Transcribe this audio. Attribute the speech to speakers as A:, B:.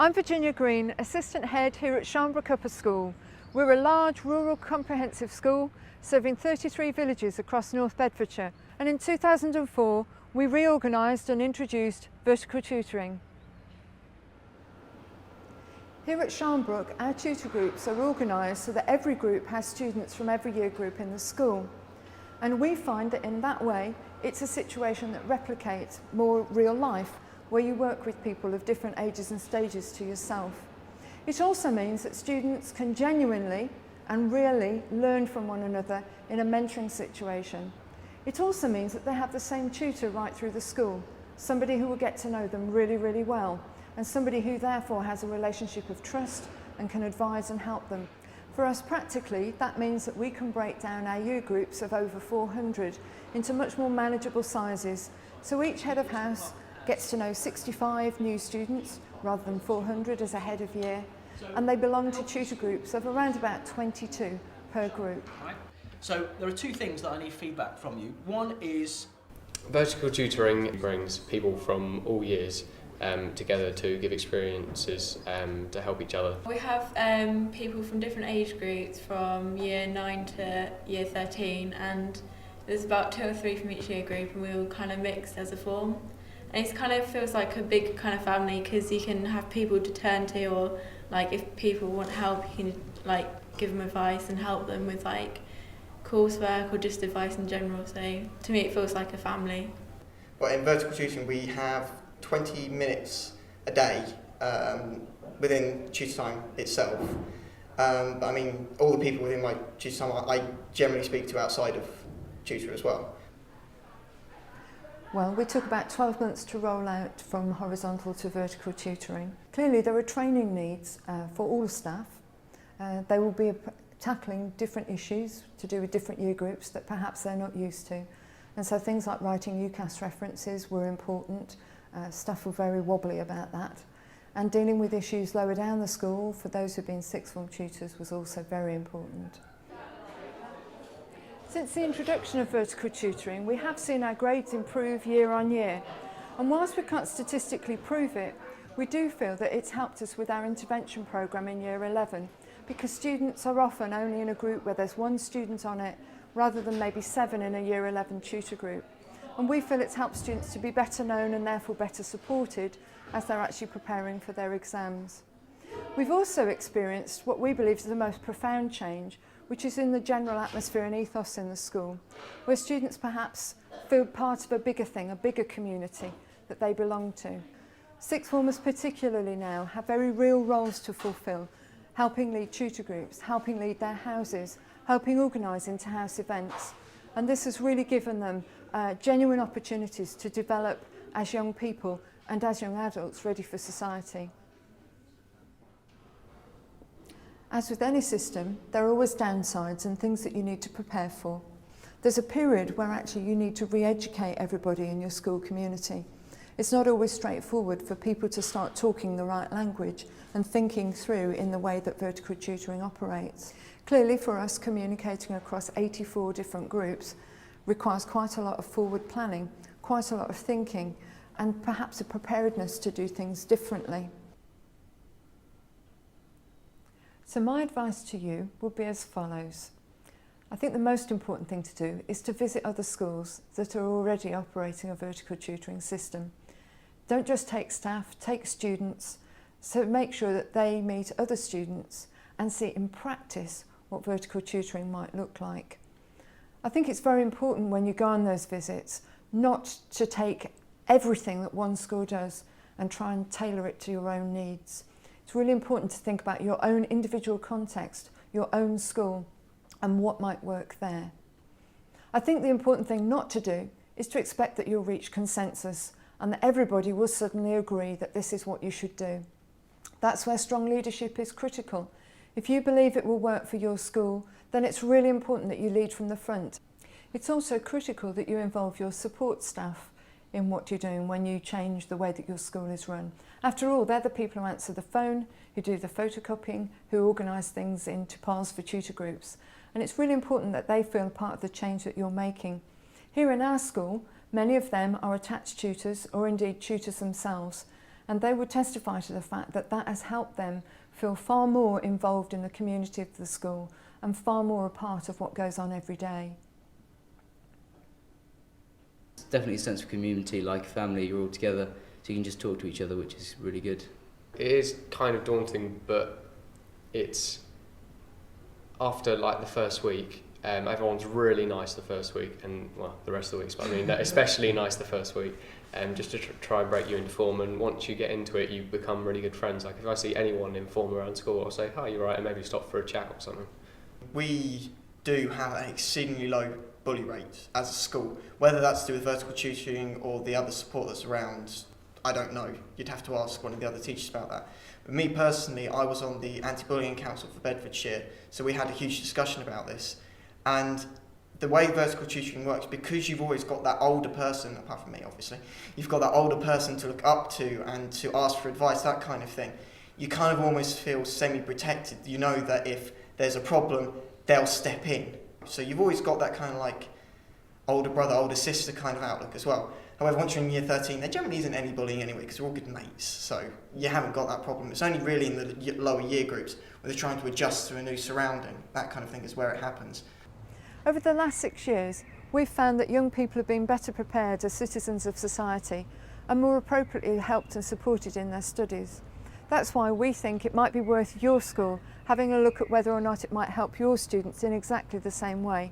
A: I'm Virginia Green, Assistant Head here at Sharnbrook Upper School. We're a large rural comprehensive school serving 33 villages across North Bedfordshire, and in 2004 we reorganised and introduced vertical tutoring. Here at Sharnbrook, our tutor groups are organised so that every group has students from every year group in the school. And we find that in that way, it's a situation that replicates more real life, where you work with people of different ages and stages to yourself. It also means that students can genuinely and really learn from one another in a mentoring situation. It also means that they have the same tutor right through the school, somebody who will get to know them really, really well, and somebody who therefore has a relationship of trust and can advise and help them. For us practically, that means that we can break down our year groups of over 400 into much more manageable sizes. So each head of house gets to know 65 new students rather than 400 as a head of year, and they belong to tutor groups of around about 22 per group.
B: So there are two things that I need feedback from you. One is
C: vertical tutoring brings people from all years together to give experiences to help each other.
D: We have people from different age groups from year 9 to year 13, and there's about 2 or 3 from each year group, and we all kind of mixed as a form. And it kind of feels like a big kind of family, because you can have people to turn to, or like if people want help, you can like give them advice and help them with like coursework or just advice in general. So to me it feels like a family.
E: Well, in vertical tutoring we have 20 minutes a day within tutor time itself. But I mean, all the people within my tutor time I generally speak to outside of tutor as well.
A: Well, we took about 12 months to roll out from horizontal to vertical tutoring. Clearly there are training needs for all staff. They will be tackling different issues to do with different year groups that perhaps they're not used to. And so things like writing UCAS references were important. Staff were very wobbly about that. And dealing with issues lower down the school for those who've been sixth form tutors was also very important. Since the introduction of vertical tutoring, we have seen our grades improve year on year. And whilst we can't statistically prove it, we do feel that it's helped us with our intervention programme in year 11, because students are often only in a group where there's 1 student on it, rather than maybe 7 in a year 11 tutor group. And we feel it's helped students to be better known and therefore better supported as they're actually preparing for their exams. We've also experienced what we believe is the most profound change, which is in the general atmosphere and ethos in the school, where students perhaps feel part of a bigger thing, a bigger community that they belong to. Sixth formers particularly now have very real roles to fulfil, helping lead tutor groups, helping lead their houses, helping organise inter-house events. And this has really given them genuine opportunities to develop as young people and as young adults ready for society. As with any system, there are always downsides and things that you need to prepare for. There's a period where actually you need to re-educate everybody in your school community. It's not always straightforward for people to start talking the right language and thinking through in the way that vertical tutoring operates. Clearly for us, communicating across 84 different groups requires quite a lot of forward planning, quite a lot of thinking, and perhaps a preparedness to do things differently. So my advice to you would be as follows. I think the most important thing to do is to visit other schools that are already operating a vertical tutoring system. Don't just take staff, take students, so make sure that they meet other students and see in practice what vertical tutoring might look like. I think it's very important when you go on those visits not to take everything that one school does and try and tailor it to your own needs. It's really important to think about your own individual context, your own school, and what might work there. I think the important thing not to do is to expect that you'll reach consensus and that everybody will suddenly agree that this is what you should do. That's where strong leadership is critical. If you believe it will work for your school, then it's really important that you lead from the front. It's also critical that you involve your support staff in what you're doing when you change the way that your school is run. After all, they're the people who answer the phone, who do the photocopying, who organise things into piles for tutor groups. And it's really important that they feel part of the change that you're making. Here in our school, many of them are attached tutors or indeed tutors themselves. and they would testify to the fact that that has helped them feel far more involved in the community of the school and far more a part of what goes on every day.
F: It's definitely a sense of community, like family, you're all together, so you can just talk to each other, which is really good.
C: It is kind of daunting, but it's after like the first week, everyone's really nice the first week, and well, the rest of the weeks, but I mean, especially nice the first week, just to try and break you into form. And once you get into it, you become really good friends. Like if I see anyone in form around school, I'll say, "Hi, you're right," and maybe stop for a chat or something.
E: We do have an exceedingly low bully rate as a school. Whether that's to do with vertical tutoring or the other support that's around, I don't know. You'd have to ask one of the other teachers about that. But me personally, I was on the Anti-Bullying Council for Bedfordshire, so we had a huge discussion about this. And the way vertical tutoring works, because you've always got that older person, apart from me obviously, you've got that older person to look up to and to ask for advice, that kind of thing, you kind of almost feel semi-protected. You know that if there's a problem, they'll step in. So you've always got that kind of like older brother, older sister kind of outlook as well. However, once you're in year 13, there generally isn't any bullying anyway because we're all good mates, so you haven't got that problem. It's only really in the lower year groups where they're trying to adjust to a new surrounding. That kind of thing is where it happens.
A: Over the last 6 years, we've found that young people have been better prepared as citizens of society and more appropriately helped and supported in their studies. That's why we think it might be worth your school having a look at whether or not it might help your students in exactly the same way.